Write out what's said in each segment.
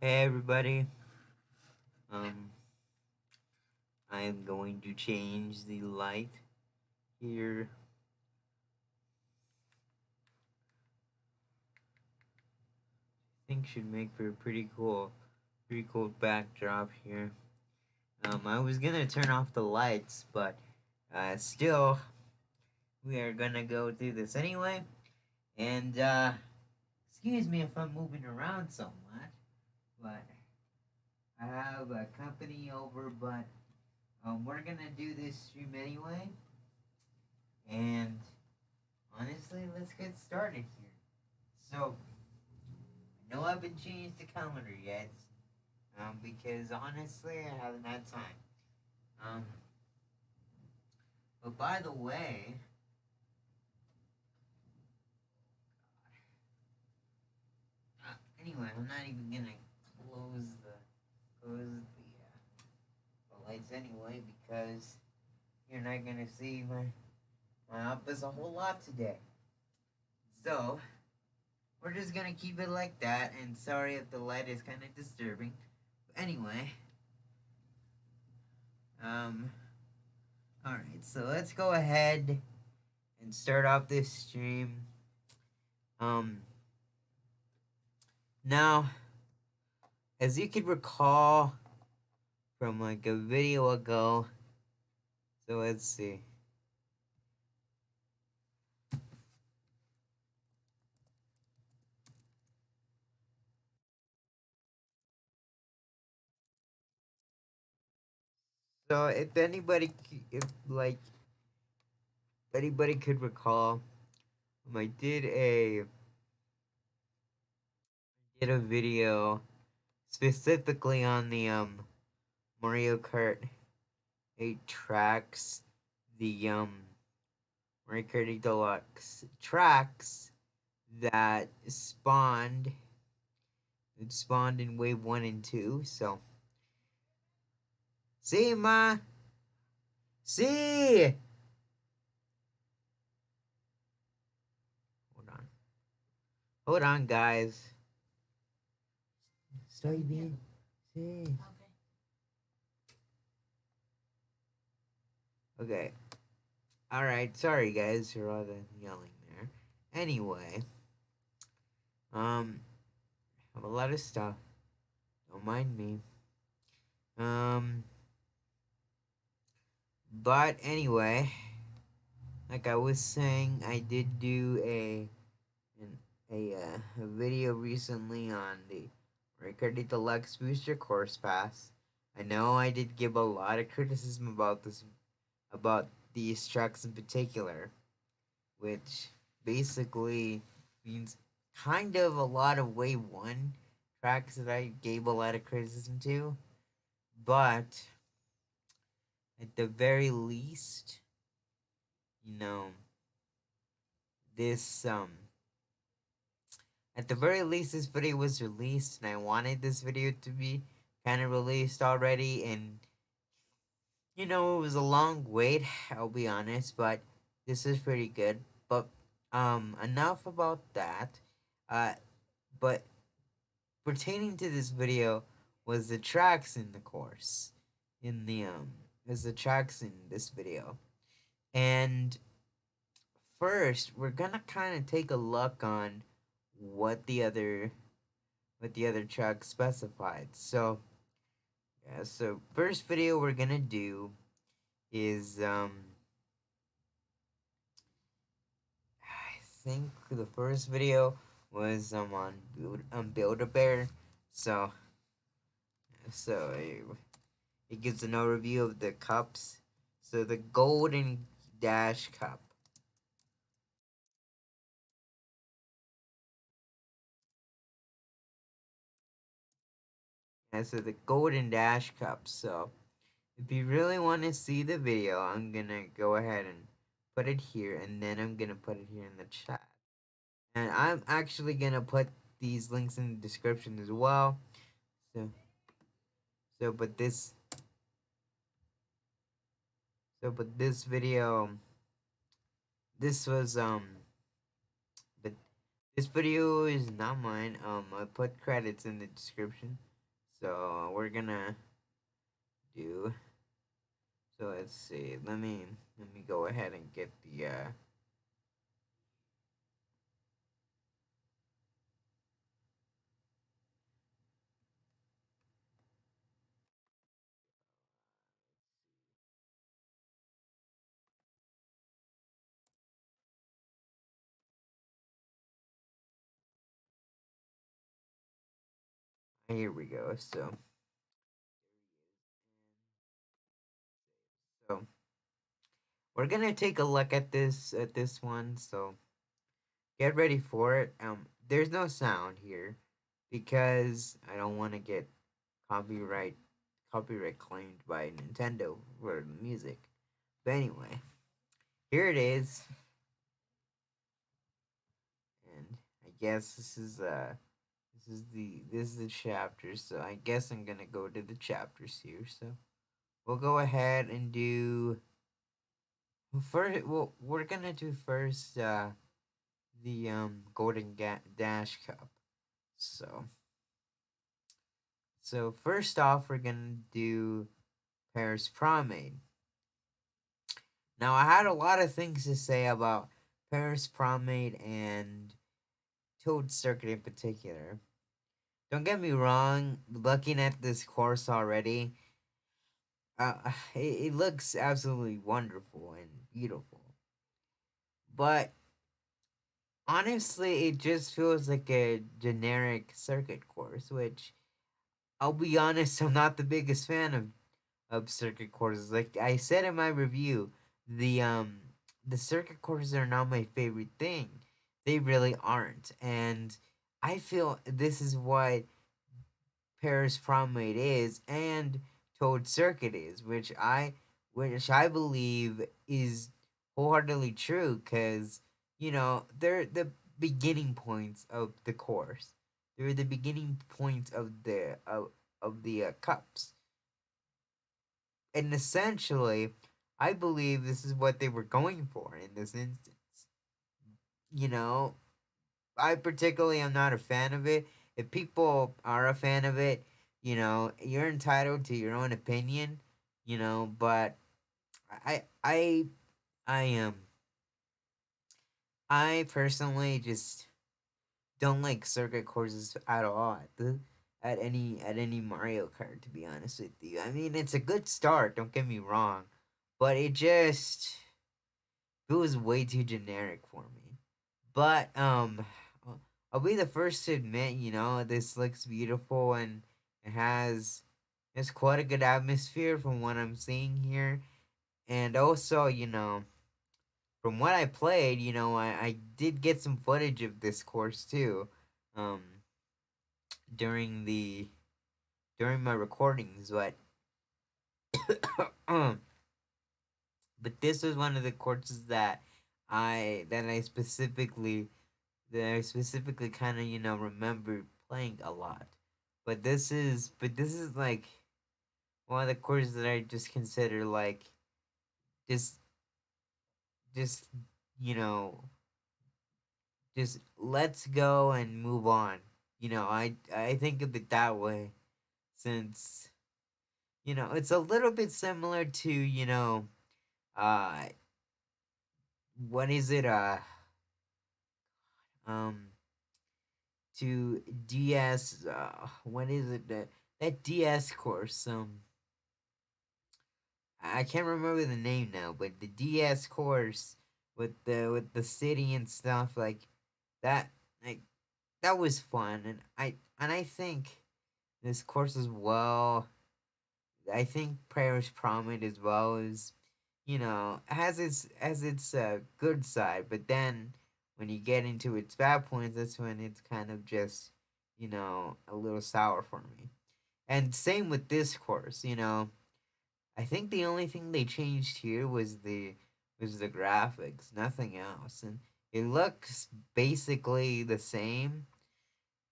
Hey everybody, um, I am going to change the light here. I think should make for a pretty cool backdrop here. I was gonna turn off the lights, but still, we are gonna go through this anyway. And excuse me if I'm moving around so much, but I have a company over, but we're gonna do this stream anyway. And honestly, let's get started here. So, I know I haven't changed the calendar yet, because honestly, I haven't had time. Um, but by the way, anyway, I'm not even gonna close the lights anyway because you're not gonna see my office a whole lot today. So we're just gonna keep it like that. And sorry if the light is kind of disturbing. But anyway, um, all right. So let's go ahead and start off this stream. Um, Now, as you could recall from like a video ago, so let's see. So if anybody could recall, I did a video specifically on the Mario Kart 8 tracks, the Mario Kart 8 Deluxe tracks that spawned in wave 1 and 2. So, see ma, see. Hold on. Hold on, guys. Estoy bien. Sí. Okay. Alright, sorry guys for all the yelling there. Anyway, have a lot of stuff. Don't mind me. Um, but anyway, like I was saying, I did do a video recently on the Ricardo Deluxe Booster Course Pass. I know I did give a lot of criticism about these tracks in particular, which basically means kind of a lot of Wave 1 tracks that I gave a lot of criticism to, but at the very least, you know, this at the very least this video was released and I wanted this video to be kind of released already, and it was a long wait, I'll be honest, but this is pretty good. But enough about that. Uh but pertaining to this video was the tracks in the course. In the is the tracks in this video. And first, we're gonna kind of take a look on what the other track specified. So, yeah, so first video we're gonna do is I think the first video was Build-A-Bear. So it gives an overview of the cups. So the Golden Dash Cup. Yeah, so the Golden Dash Cup. So if you really want to see the video, I'm gonna go ahead and put it here, and then I'm gonna put it here in the chat. And I'm actually gonna put these links in the description as well. So so but this so but this video this was but this video is not mine. I put credits in the description. So we're gonna do. So let's see. Let me go ahead and get the. Here we go. So we're gonna take a look at this one. So get ready for it. There's no sound here because I don't want to get copyright copyright claimed by Nintendo for the music. But anyway, here it is, and I guess this is the chapter. So I guess I'm gonna go to the chapters here. So we'll go ahead and do first. Well, we're gonna do first the Dash Cup. So first off, we're gonna do Paris Promenade. Now, I had a lot of things to say about Paris Promenade and Toad Circuit in particular. Don't get me wrong, looking at this course already, it looks absolutely wonderful and beautiful. But honestly, it just feels like a generic circuit course, which I'll be honest, I'm not the biggest fan of circuit courses. Like I said in my review, the circuit courses are not my favorite thing. They really aren't. And I feel this is what Paris Promenade is and Toad Circuit is, which I believe is wholeheartedly true because they're the beginning points of the course. They're the beginning points of the cups, and essentially, I believe this is what they were going for in this instance. You know, I particularly am not a fan of it. If people are a fan of it, you're entitled to your own opinion, but I I I am I personally just don't like circuit courses at all at any Mario Kart, to be honest with you. I mean, it's a good start, don't get me wrong, but it was way too generic for me. But I'll be the first to admit, this looks beautiful and it has quite a good atmosphere from what I'm seeing here. And also, from what I played, I did get some footage of this course too. Um during the during my recordings, but um but this was one of the courses that I specifically kind of remember playing a lot. But this is like one of the courses that I just consider like just just you know just let's go and move on. I think of it that way since it's a little bit similar to uh what is it um to DS what is it that DS course I can't remember the name now, but the DS course with the city and stuff like that, like that was fun, and I think this course as well. I think Paris Promenade as well is, has its good side, but then when you get into its bad points, that's when it's kind of just, a little sour for me. And same with this course. I think the only thing they changed here was the graphics, nothing else, and it looks basically the same.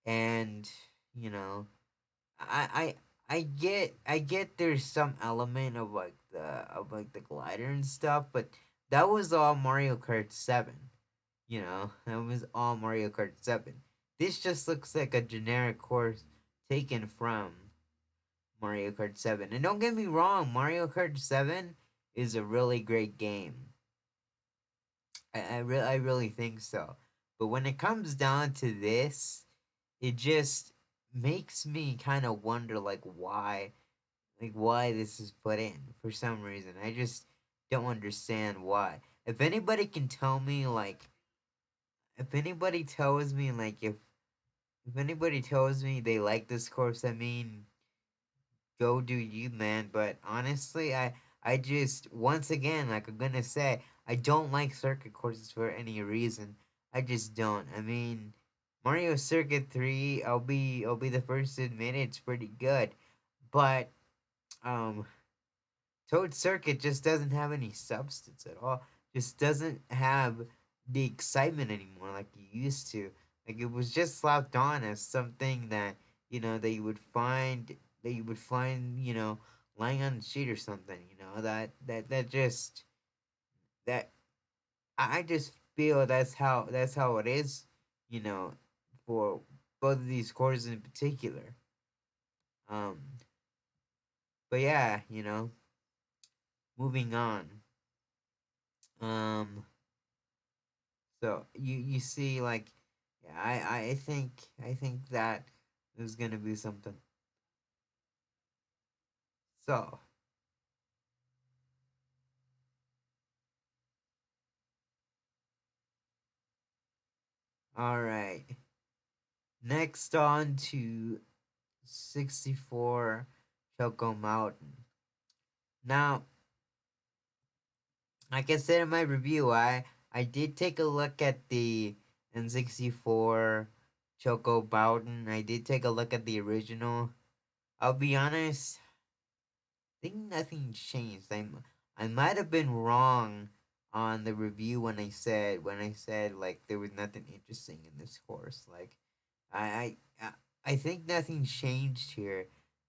And you know, I I get there's some element of like the glider and stuff, but that was all Mario Kart 7. That was all Mario Kart 7. This just looks like a generic course taken from. Mario Kart 7. And don't get me wrong, Mario Kart 7 is a really great game. I really think so. But when it comes down to this, it just makes me kind of wonder why this is put in for some reason. I just don't understand why. If anybody can tell me if anybody tells me if anybody tells me they like this course, I mean, go do you, man. But honestly, I just once again, like I'm gonna say, I don't like circuit courses for any reason. I just don't. I mean, Mario Circuit 3, I'll be the first to admit it's pretty good. But um Toad Circuit just doesn't have any substance at all. Just doesn't have the excitement anymore like it used to. Like it was just slapped on as something that that you would find lying on the street or something. That just that I just feel that's how it is. You know, for both of these courses in particular. Um, but yeah, moving on. Um, So you see yeah, I think that is gonna be something. So all right. Next on to 64 Choco Mountain. Now, like I said in my review, I did take a look at the N64 Choco Mountain. I did take a look at the original. I'll be honest, think nothing changed. I might have been wrong on the review when I said like there was nothing interesting in this course. Like I I I think nothing changed here.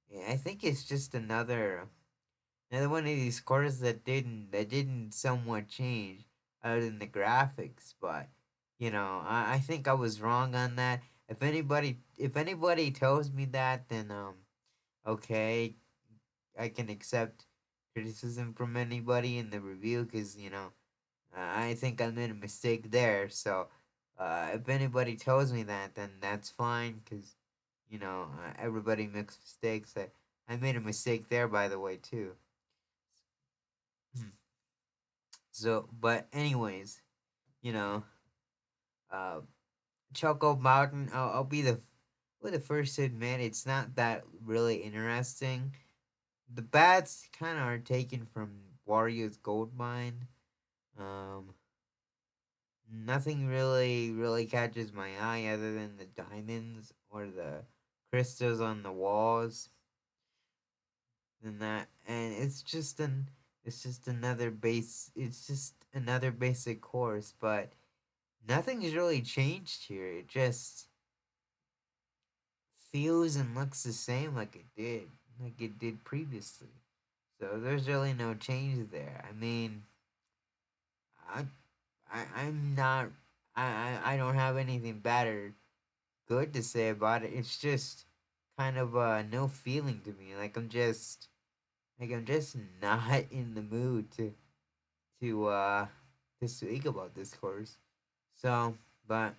Yeah, I think it's just another one of these courses that didn't somewhat change other than the graphics. But I think I was wrong on that. If anybody tells me that, then okay, I can accept criticism from anybody in the review because I think I made a mistake there. So if anybody tells me that, then that's fine because everybody makes mistakes. I made a mistake there, by the way, too. So, but anyways, you know, uh, Choco Mountain. I'll be the first to admit it's not that really interesting. The bats kind of are taken from Wario's Gold Mine. Um, Nothing really catches my eye other than the diamonds or the crystals on the walls. And it's just another basic course, but nothing's really changed here. It just feels and looks the same like it did previously. So there's really no change there. I mean, I I'm not I don't have anything bad or good to say about it. It's just kind of no feeling to me. Like I'm just not in the mood to uh to speak about this course. So, but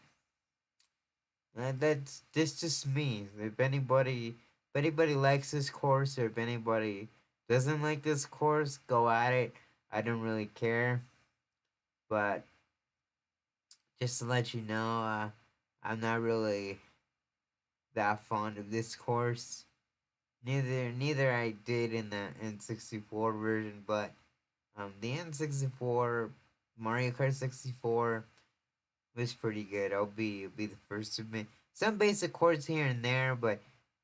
that's just me. If anybody likes this course or if anybody doesn't like this course, go at it. I don't really care. But just to let you know, I'm not really that fond of this course. Neither I did in the N64 version, but the N64 Mario Kart 64 was pretty good. I'll be the first to admit. Some basic chords here and there, but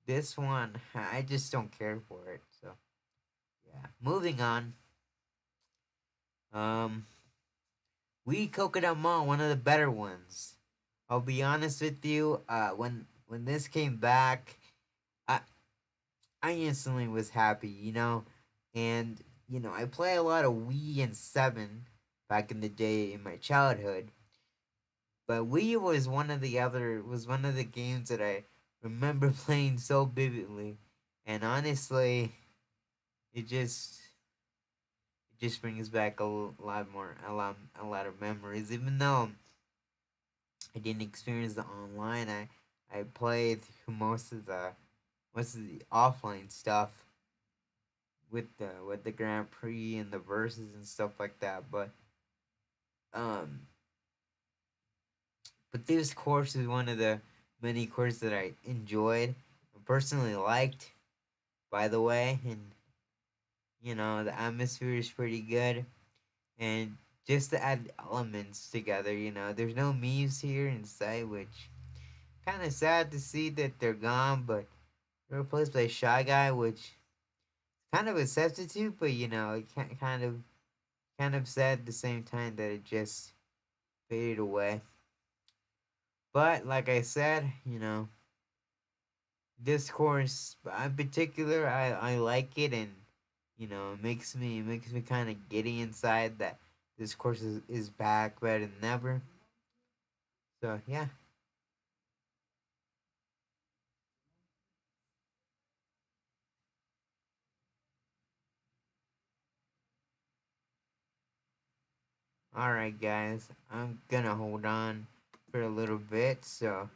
this one I just don't care for it. So yeah, moving on. Um, We Coconut Mall, one of the better ones. I'll be honest with you. When this came back, I I instantly was happy. And I play a lot of Wii and Seven back in the day in my childhood. But Wii was one of the games that I remember playing so vividly. And honestly, it just brings back lot more a lot of memories. Even though I didn't experience the online, I played most of the offline stuff with the Grand Prix and the verses and stuff like that. Um but this course is one of the many courses that I enjoyed and personally liked, by the way. And the atmosphere is pretty good, and just to add elements together, there's no memes here in sight, which kind of sad to see that they're gone, but they're replaced by Shy Guy, which kind of a substitute, but it kind of sad at the same time that it just faded away. But like I said, this course in particular, I like it, and it makes me kind of giddy inside that this course is back better than ever. So yeah. All right, guys, I'm gonna hold on for a little bit. So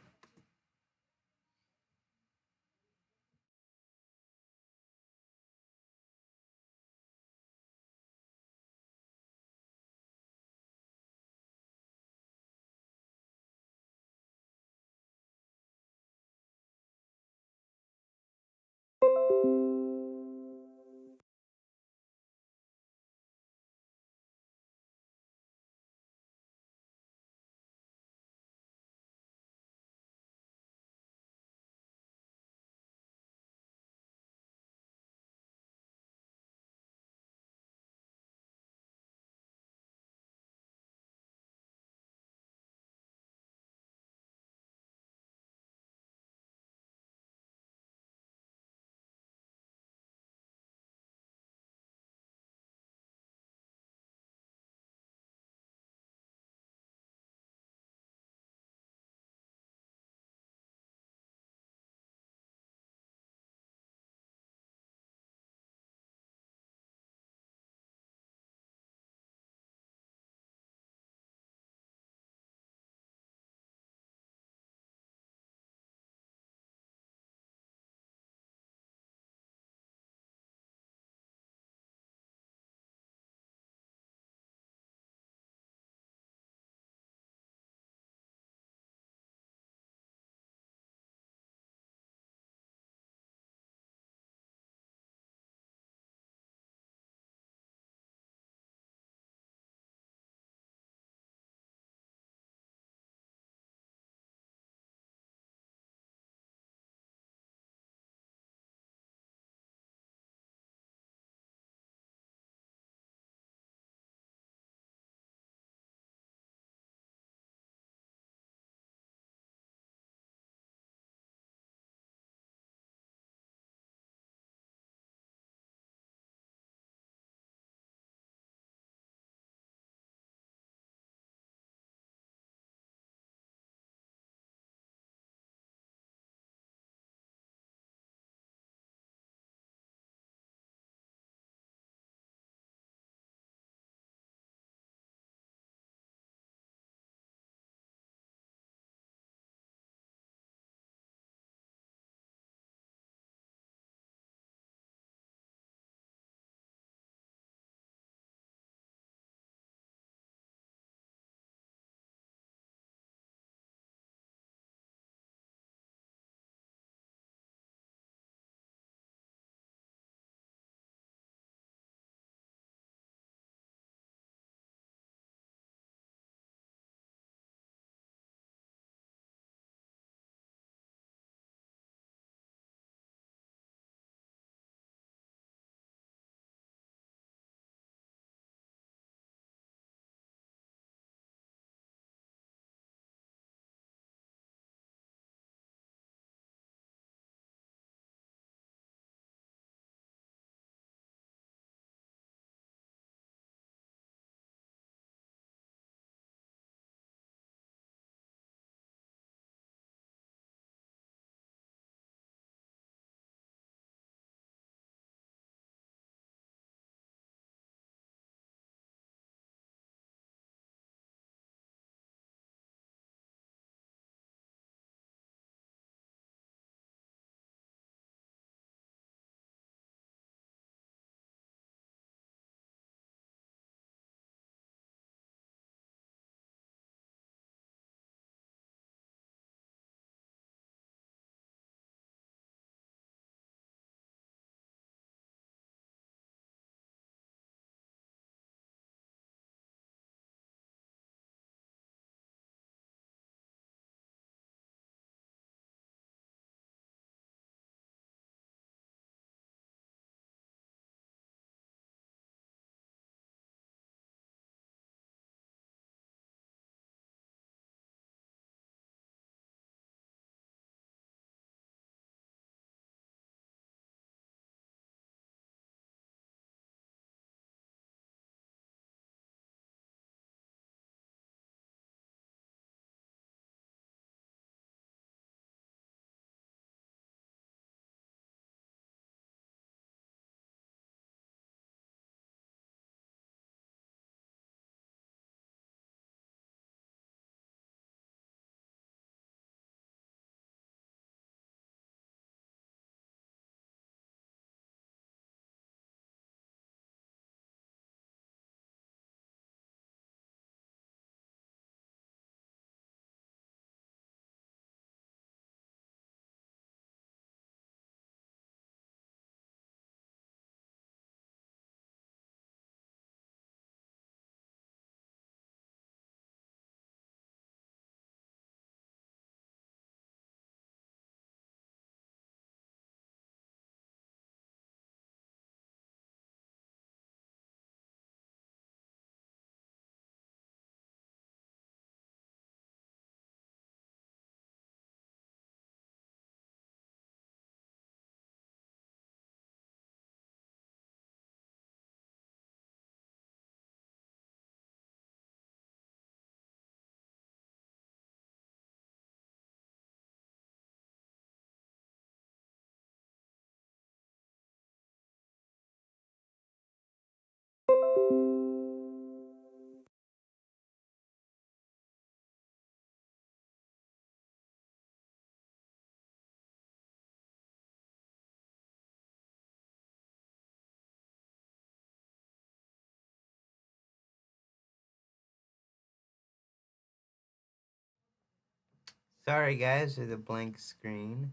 Sorry guys for the blank screen.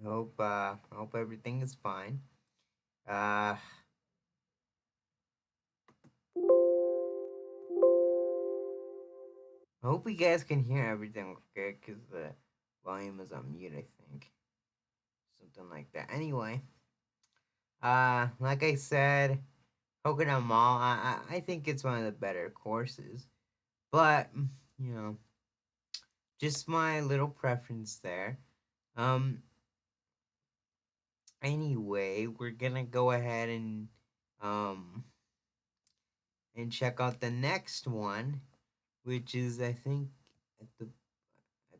I hope everything is fine. Uh I hope you guys can hear everything okay, because the volume is on mute, I think. Something like that. Anyway, like I said, Coconut Mall, I think it's one of the better courses. But, you know, just my little preference there. Um, anyway, we're gonna go ahead um, and check out the next one, which is, I think, at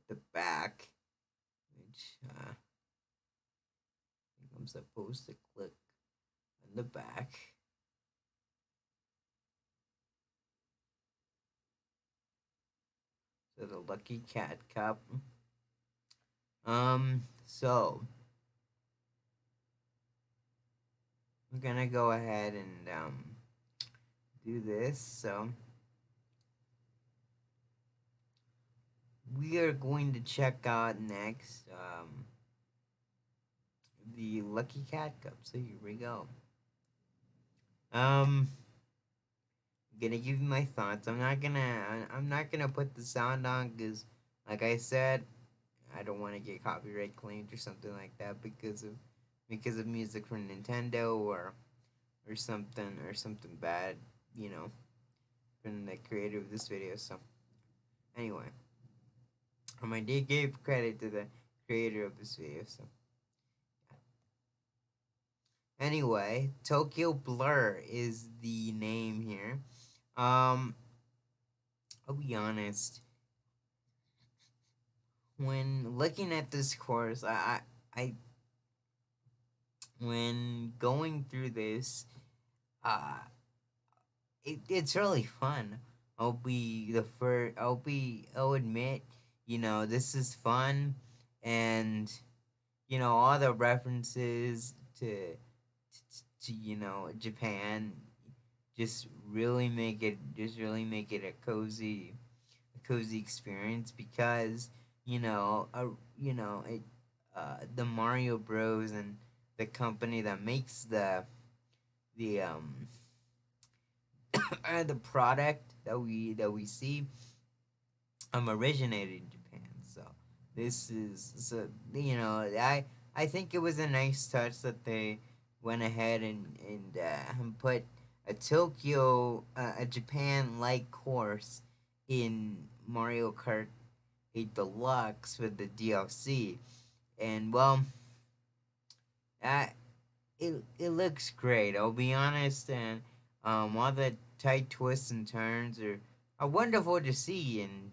the back, which, I'm supposed to click on the back. So the Lucky Cat Cup. So we're gonna go ahead and do this. So we are going to check out next the Lucky Cat Cup. So here we go. I'm gonna give you my thoughts. I'm not gonna put the sound on because, like I said, I don't want to get copyright claimed or something like that because of music from Nintendo or something bad, you know, from the creator of this video. So anyway, I did give credit to the creator of this video. So anyway, Tokyo Blur is the name here. Um, I'll be honest. When looking at this course, I when going through this, uh, it's really fun. I'll admit, this is fun, and all the references to Japan just really make it a cozy experience because it the Mario Bros and the company that makes the the product that we see originated in Japan. So this is so I think it was a nice touch that they went ahead and put a Tokyo a Japan like course in Mario Kart 8 Deluxe with the DLC. And well, uh, it looks great. I'll be honest, and all the tight twists and turns are wonderful to see. And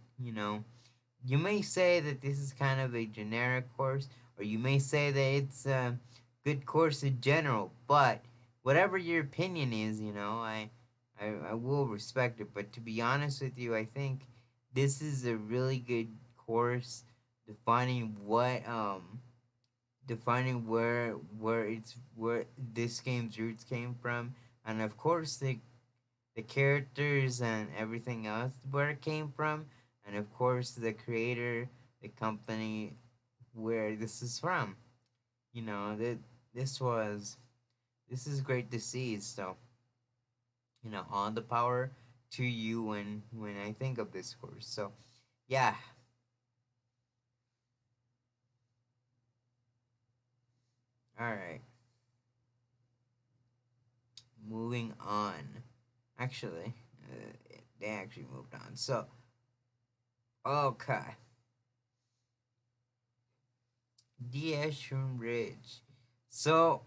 you may say that this is kind of a generic course, or you may say that it's a good course in general. But whatever your opinion is, I will respect it. But to be honest with you, I think this is a really good course defining where this game's roots came from, and of course the characters and everything else where it came from, and of course the creator, the company where this is from. That this was this is great to see. So all the power to you when I think of this course. So yeah, all right, moving on. Actually, they actually moved on. So okay. Diashun Ridge. So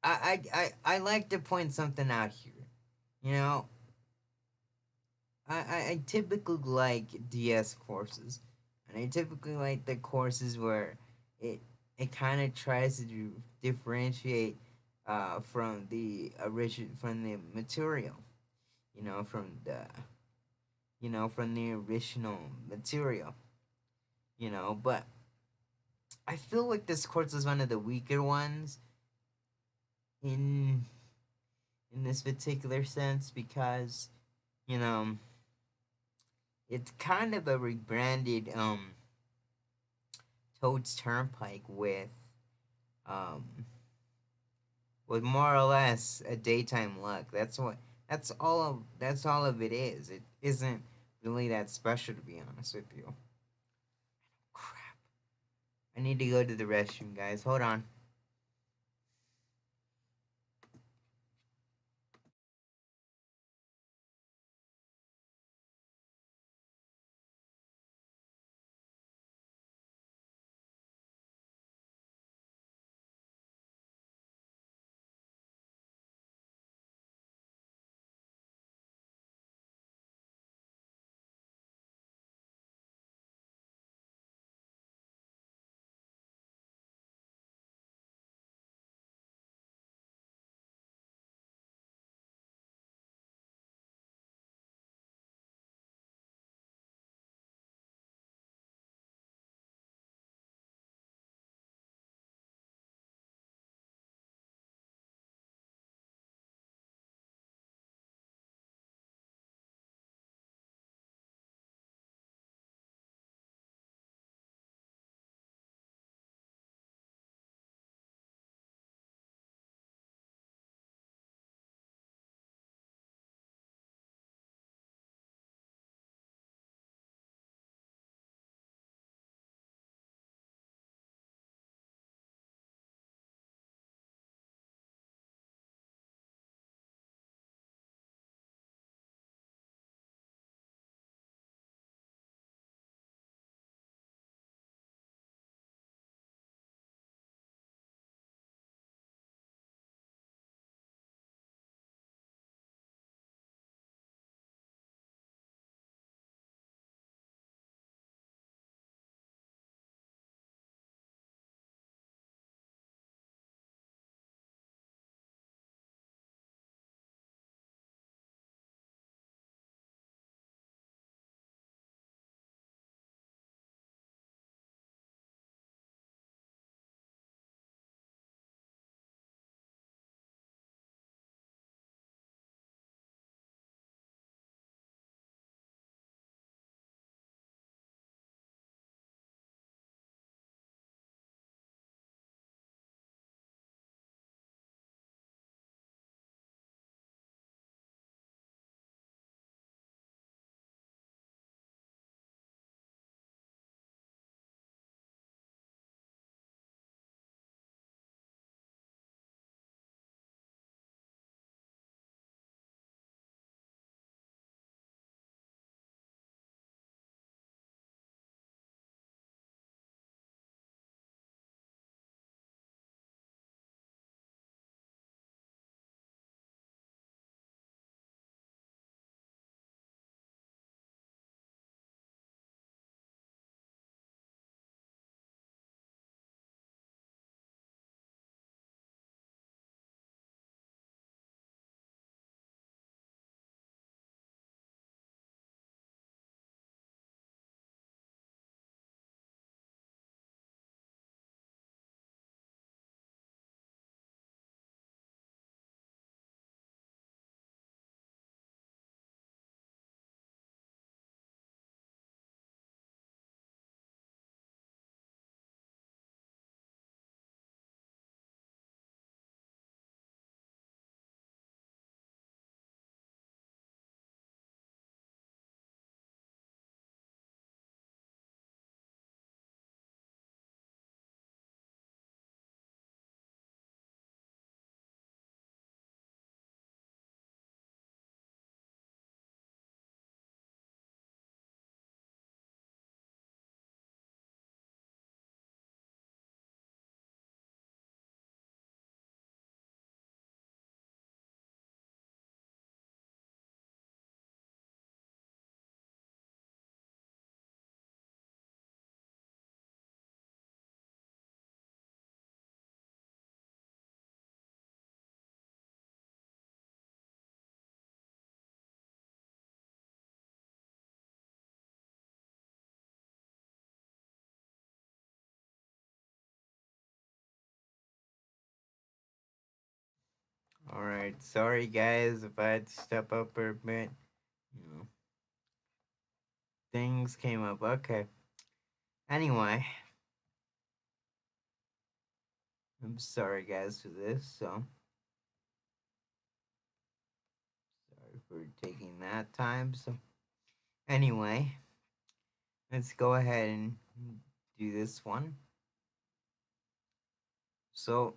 I like to point something out here. You know, I typically like DS courses, and I typically like the courses where it it kind of tries to differentiate from from the material. You know, from the original material. But I feel like this course is one of the weaker ones in this particular sense because you know It's kind of a rebranded Toad's Turnpike um with more or less a daytime look. That's all of it is. It isn't really that special, to be honest with you. Crap. I need to go to the restroom, guys. Hold on. All right. Sorry, guys, if I had to step up for a bit. You know. things came up. Okay. Anyway, I'm sorry guys for this. So sorry for taking that time. So anyway, let's go ahead and do this one. So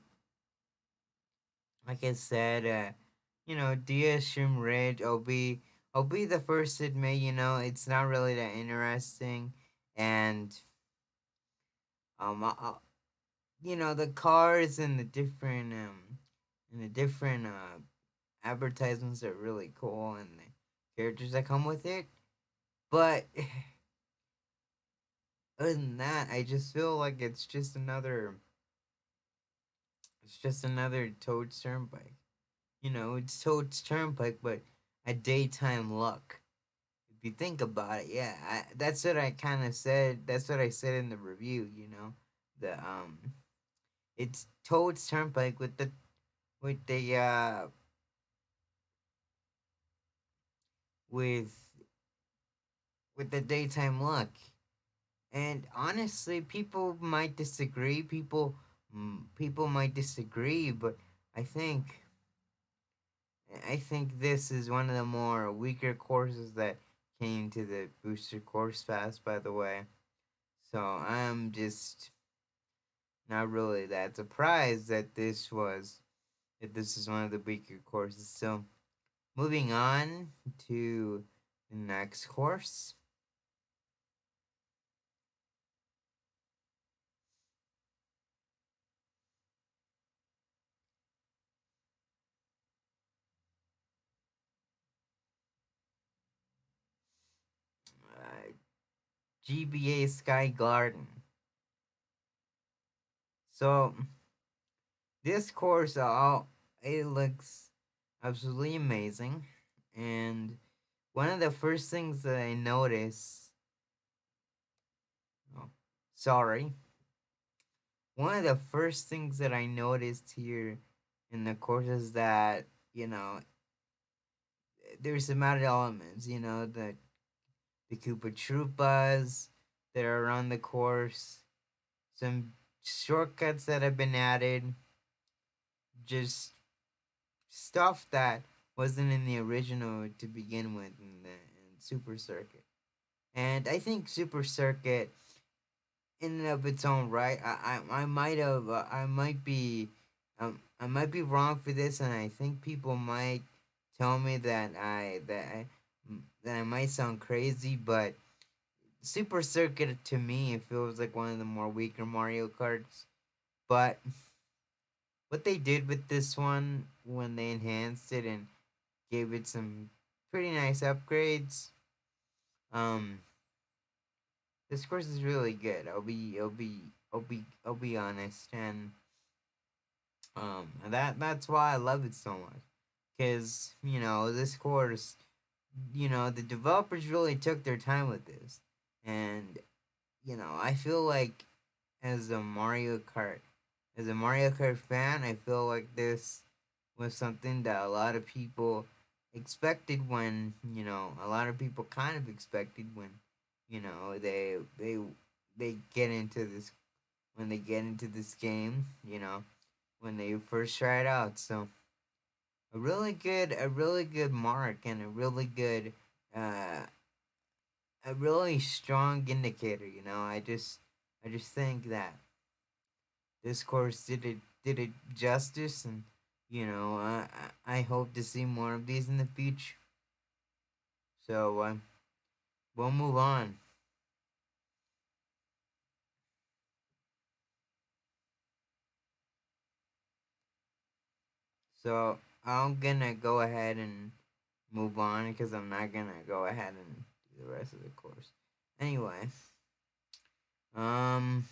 like I said, DS Shroom Ridge. I'll be the first to admit, it's not really that interesting, and I, the cars and the different advertisements are really cool, and the characters that come with it. But other than that, I just feel like it's just another Toad's Turnpike. It's Toad's Turnpike, but a daytime luck. If you think about it, yeah, that's what I kind of said. That's what I said in the review. The it's Toad's Turnpike with the with with the daytime luck. And honestly, people might disagree. People might disagree, but I think I think this is one of the more weaker courses that came to the booster course fast. By the way, so I'm just not really that surprised that this is one of the weaker courses. So moving on to the next course, GBA Sky Garden. So this course, it looks absolutely amazing, and one of the first things that I noticed, oh, sorry, one of the first things that I noticed here in the course is that there's some added elements, the Koopa Troopas that are around the course, some shortcuts that have been added, just stuff that wasn't in the original to begin with in Super Circuit. And I think Super Circuit, in and of its own right, I might be wrong for this, and I think people might tell me that I might sound crazy, but Super Circuit to me it feels like one of the more weaker Mario Karts. But what they did with this one when they enhanced it and gave it some pretty nice upgrades, um, this course is really good. I'll be honest, and that's why I love it so much. Cause this course, the developers really took their time with this, and I feel like as a Mario Kart, as a Mario Kart fan, I feel like this was something that a lot of people expected when a lot of people kind of expected when they get into this when they get into this game, when they first try it out. So a really good mark and uh a really strong indicator. I just think that this course did it justice, and I hope to see more of these in the future. So we'll move on. So I'm gonna go ahead and move on because I'm not gonna go ahead and do the rest of the course. Anyway, um,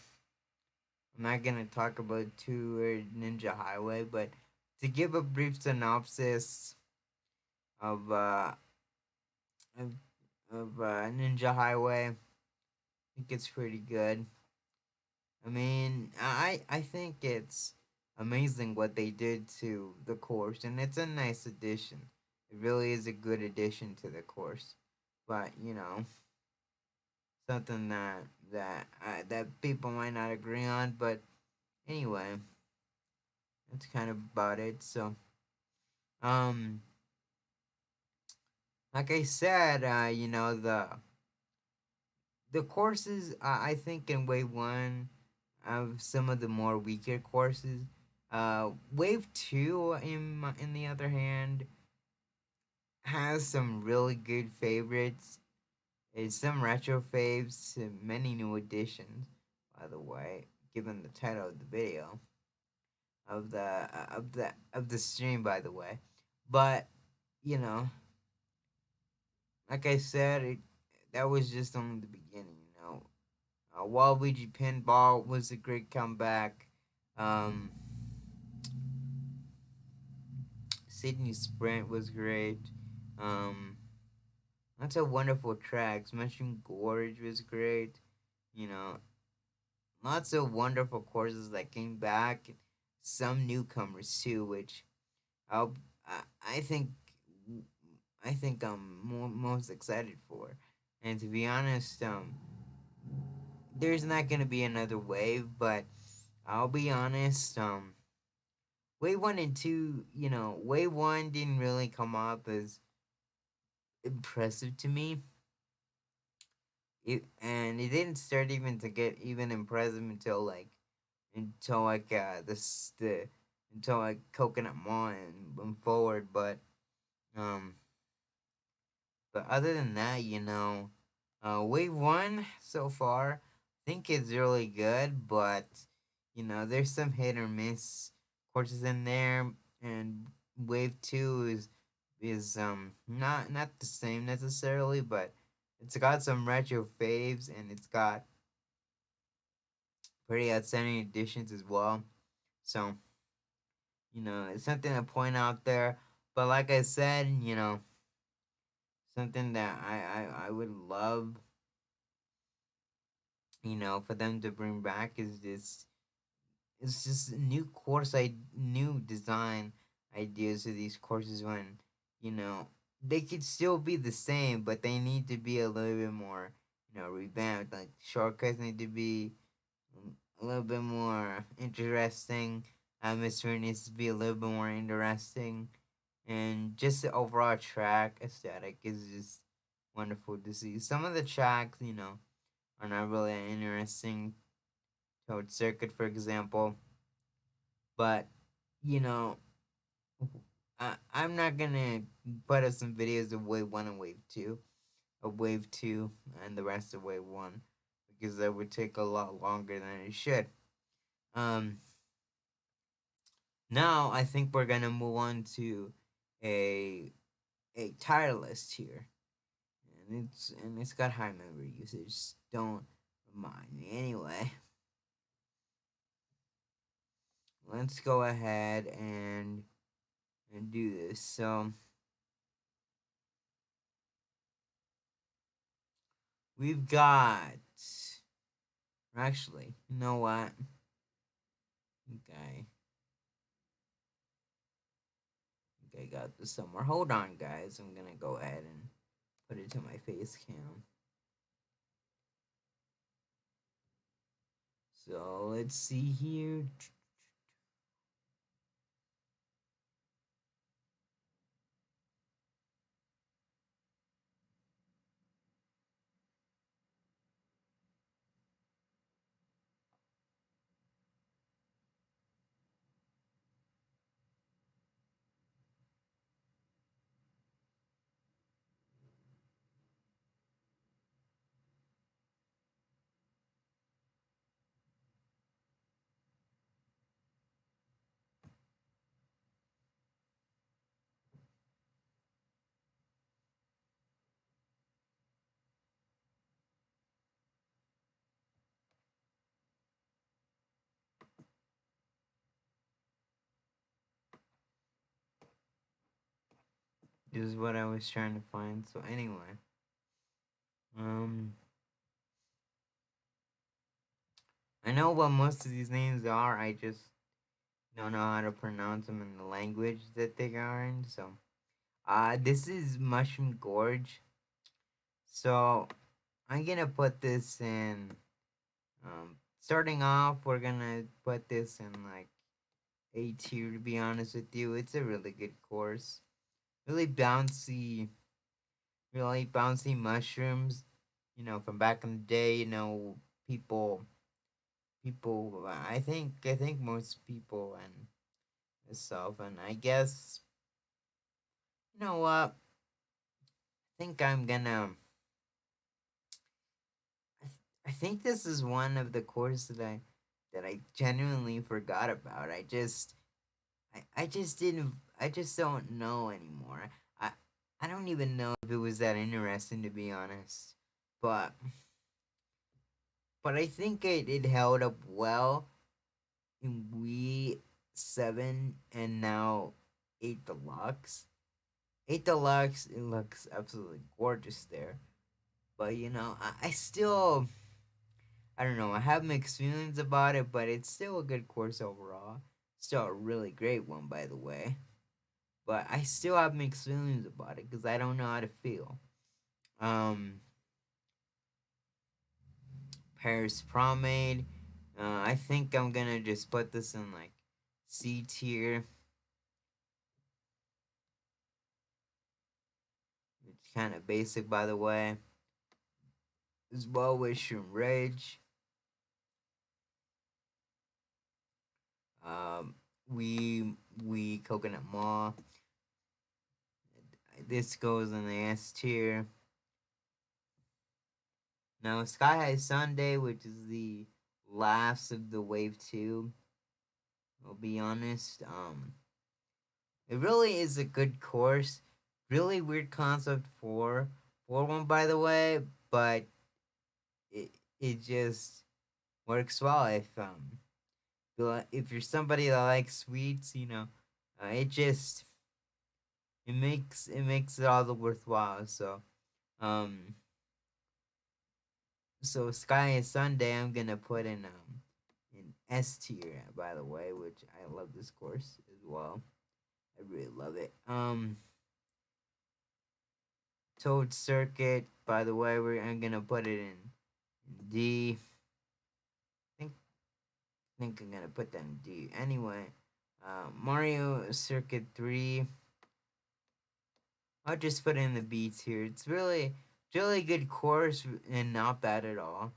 I'm not gonna talk about Two Ninja Highway, but to give a brief synopsis of of, of Ninja Highway, I think it's pretty good. I mean, I think it's amazing what they did to the course, and it's a nice addition. It really is a good addition to the course, but something that people might not agree on, but anyway, that's kind of about it. So, um, like I said, the courses, I think in wave one, of some of the more weaker courses. Wave two, in the other hand, has some really good favorites. It's some retro faves, and many new additions. By the way, given the title of the video of the stream, by the way, but you know, like I said, that was just only the beginning. Waluigi Pinball was a great comeback. Um, Sydney Sprint was great. Um, Lots of wonderful tracks. Mushroom Gorge was great. You know, lots of wonderful courses that came back. Some newcomers too, which I'll, I, I think I think I'm most excited for. And to be honest, there's not gonna be another wave, but I'll be honest, wave one and two, wave one didn't really come up as impressive to me. It didn't start even to get even impressive until this the until like Coconut Mall and forward. Um but other than that, wave one so far I think it's really good, but there's some hit or miss courses in there, and wave two is not the same necessarily, but it's got some retro faves, and it's got pretty outstanding additions as well. So, it's something to point out there. But like I said, something that I would love, for them to bring back is this. It's just new design ideas to these courses when, you know, they could still be the same, but they need to be a little bit more, revamped. Like shortcuts need to be a little bit more interesting. Atmosphere needs to be a little bit more interesting, and just the overall track aesthetic is just wonderful to see. Some of the tracks, are not really interesting. Toad Circuit, for example, but you know, I'm not gonna put up some videos of wave one and wave two, and the rest of wave one, because that would take a lot longer than it should. Um, Now I think we're gonna move on to a tier list here, and it's got high memory usage. Don't mind me anyway. Let's go ahead and do this. So we've got, actually, you know what? Okay, okay, got this somewhere. Hold on, guys. I'm gonna go ahead and put it to my face cam. So let's see here. This is what I was trying to find. So anyway, um, I know what most of these names are. I just don't know how to pronounce them in the language that they are in. So, this is Mushroom Gorge. So I'm gonna put this in. Starting off, we're gonna put this in like A tier. To be honest with you, it's a really good course. Really bouncy, really bouncy mushrooms. You know, from back in the day. You know, people. I think most people and myself, and I guess you know what. I think I'm gonna. I think this is one of the courses that I genuinely forgot about. I just didn't I just don't know anymore. I I don't even know if it was that interesting to be honest. But I think it held up well in Wii 7 and now 8 Deluxe. 8 Deluxe, it looks absolutely gorgeous there. But you know, I still I don't know, I have mixed feelings about it, but it's still a good course overall. Still a really great one by the way. But I still have mixed feelings about it because I don't know how to feel. Um, Paris Promenade. I think I'm gonna just put this in like C tier. It's kind of basic, by the way. As well with Shroom Rage. Um, we Coconut Mall. This goes in the S tier. Now Sky High Sunday, which is the last of the Wave 2. I'll be honest. It really is a good course. Really weird concept for one by the way, but it it just works well if you're somebody that likes sweets, you know, it just it makes it all the worthwhile. Um so Sky and Sunday I'm gonna put in S tier by the way, which I love this course as well. I really love it. Toad Circuit, by the way, I'm gonna put it in D. I think I'm gonna put that in D. Anyway, Mario Circuit 3. I'll just put it in the B tier. It's really good course and not bad at all.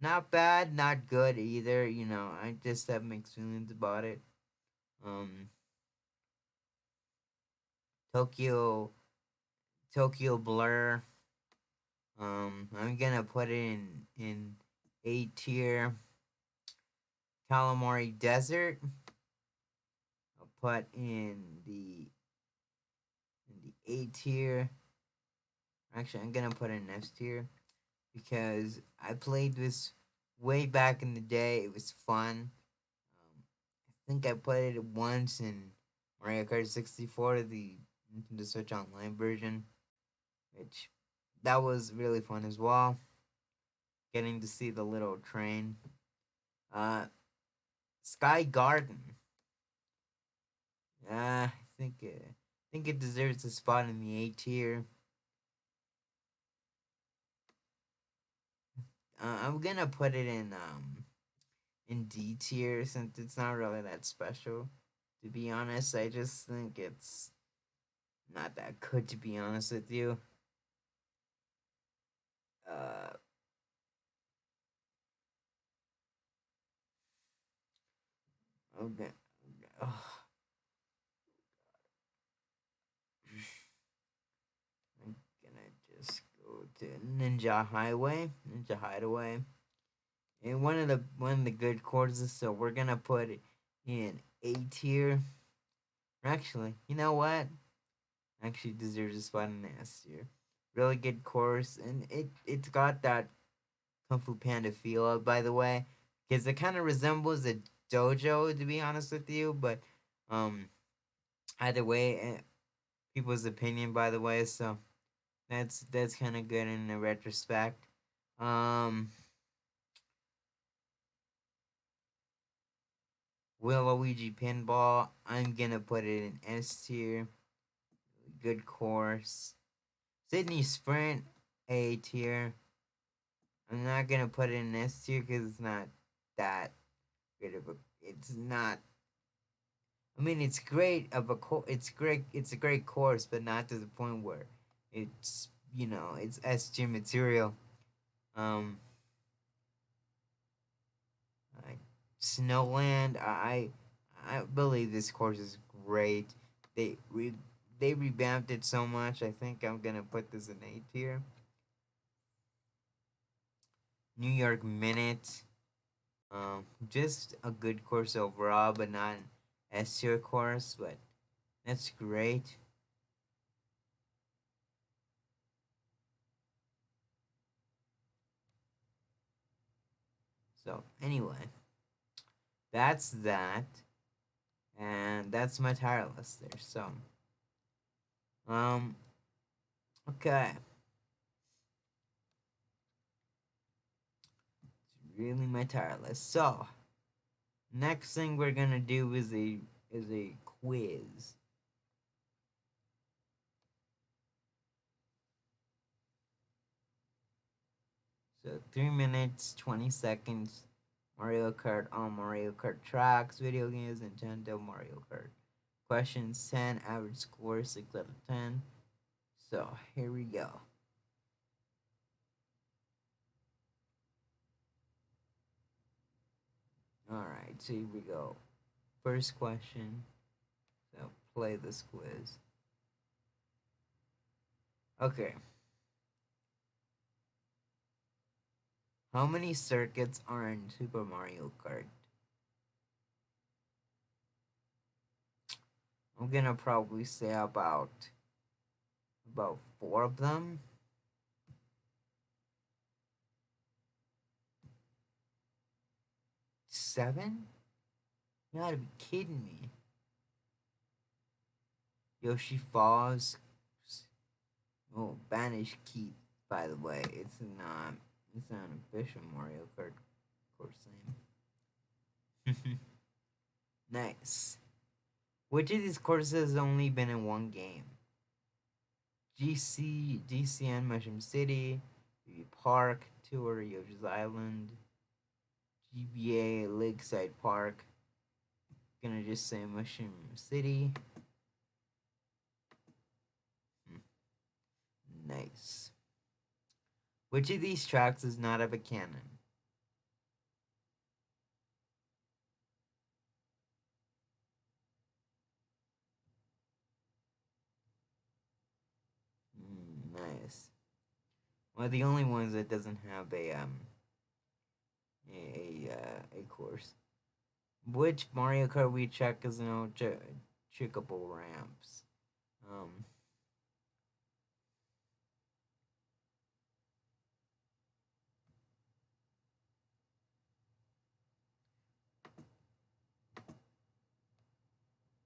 Not bad, not good either. You know, I just have mixed feelings about it. Um, Tokyo Tokyo Blur. I'm gonna put it in A tier. Calamari Desert. I'll put in the A tier. Actually, I'm gonna put it in S tier because I played this way back in the day. It was fun. I think I played it once in Mario Kart 64, the Nintendo Switch Online version, which that was really fun as well. Getting to see the little train. Uh, Sky Garden. I think it deserves a spot in the A tier. I'm gonna put it in D tier since it's not really that special. To be honest, I just think it's not that good. To be honest with you, uh, okay, oh, I'm gonna just go to Ninja Highway, Ninja Hideaway, and one of the good courses. So we're gonna put it in A tier. Actually, you know what? Actually, deserves a spot in S tier. Really good course, and it's got that Kung Fu Panda feel, by the way, because it kind of resembles a dojo, to be honest with you. But um, either way, people's opinion, by the way. So that's kind of good in a retrospect. Um, Waluigi Pinball, I'm gonna put it in S tier. Good course. Sydney Sprint, A tier. I'm not gonna put it in S tier because it's not that good of a. It's not. I mean, it's great of a it's great. It's a great course, but not to the point where it's it's S tier material. Um, I, Snowland. I believe this course is great. They re, they revamped it so much. I think I'm gonna put this in A tier. New York Minute. Just a good course overall, but not an S tier course. But that's great. So anyway, that's that, and that's my tire list there. So um, okay, it's really my tire list. So next thing we're gonna do is a quiz. So 3 minutes, 20 seconds. Mario Kart on Mario Kart tracks, video games, Nintendo Mario Kart. Questions 10, average score 6 out of 10. So here we go. Alright, so here we go. First question. So play this quiz. Okay. How many circuits are in Super Mario Kart? I'm gonna probably say about 4 of them. 7? You gotta be kidding me. Yoshi Falls. Oh, Banish Keep, by the way. It's not an official Mario Kart course name. Nice. Which of these courses has only been in one game? GCN Mushroom City, BB Park, Tour Yoshi's Island, GBA Lakeside Park. Gonna just say Mushroom City. Nice. Which of these tracks does not have a cannon? Nice. One of the only ones that doesn't have a course. Which Mario Kart Wii track has no chickable ramps? Um,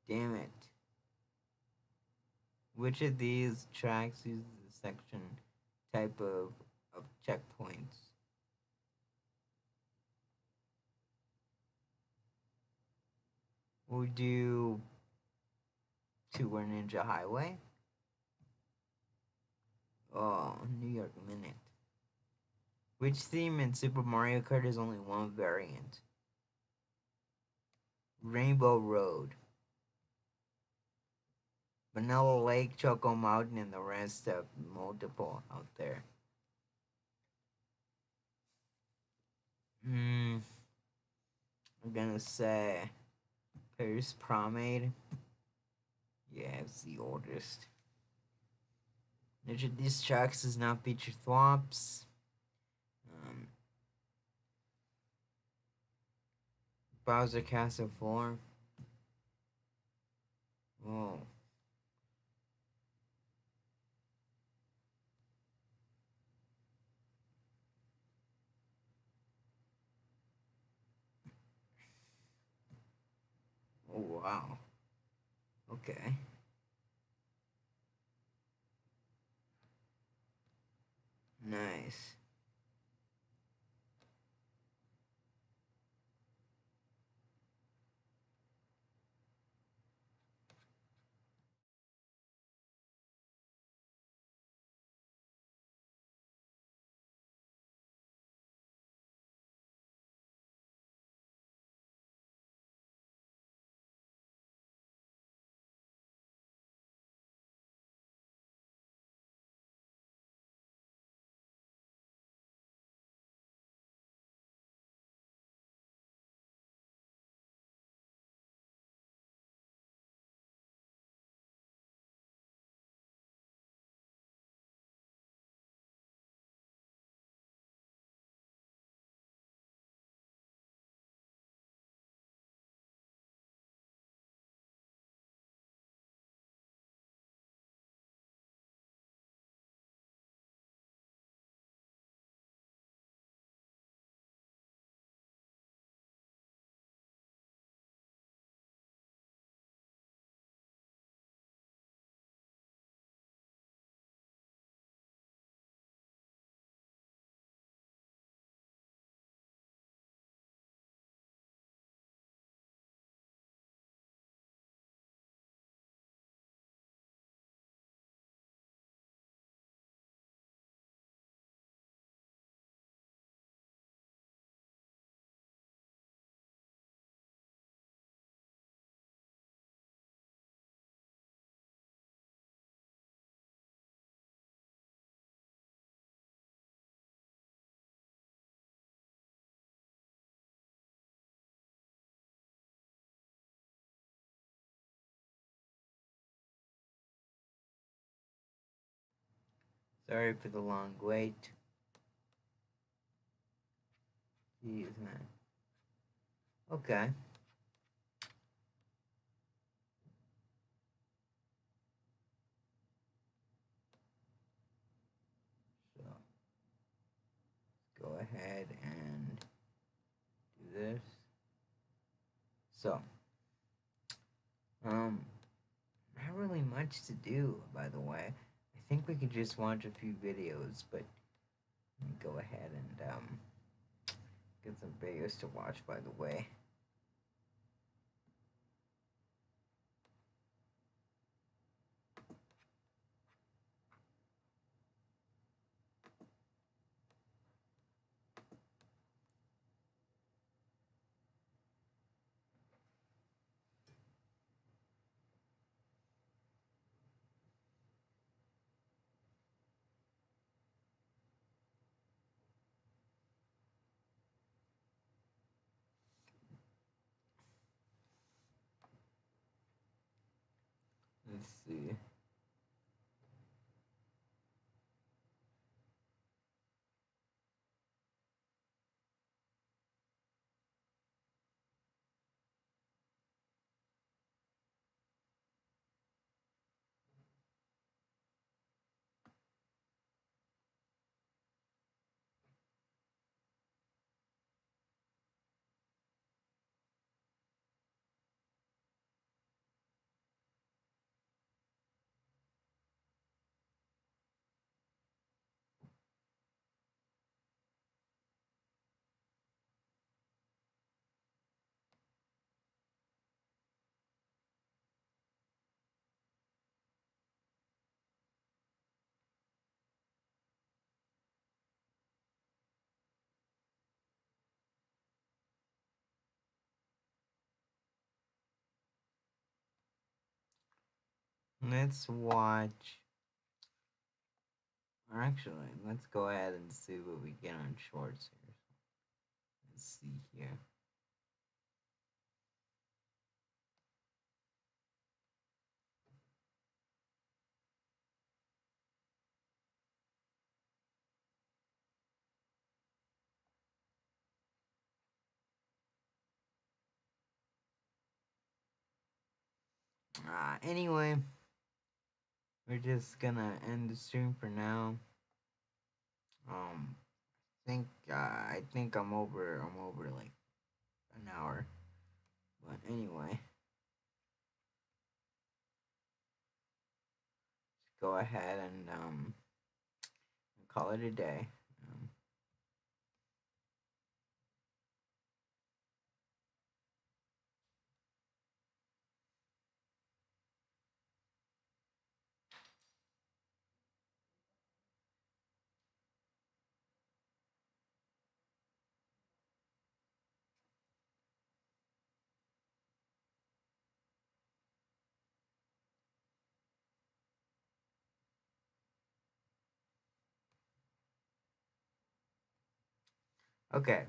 Damn it. Which of these tracks uses a section type of checkpoints? We'll do Tour Ninja Highway. Oh, New York Minute. Which theme in Super Mario Kart is only one variant? Rainbow Road. Vanilla Lake, Choco Mountain, and the rest have multiple out there. I'm gonna say Paris Promenade. Yeah, it's the oldest. These tracks does not feature thwops. Um, Bowser Castle 4. Oh. Oh, wow. Okay. Nice. Sorry for the long wait. Jeez, man. Okay. So go ahead and do this. So, not really much to do, by the way. I think we could just watch a few videos, but let me go ahead and get some videos to watch, by the way. Let's see. Let's watch. Or actually, let's go ahead and see what we get on shorts here. Let's see here. Anyway, we're just gonna end the stream for now. I think I'm over like an hour. But anyway, go ahead and call it a day. Okay,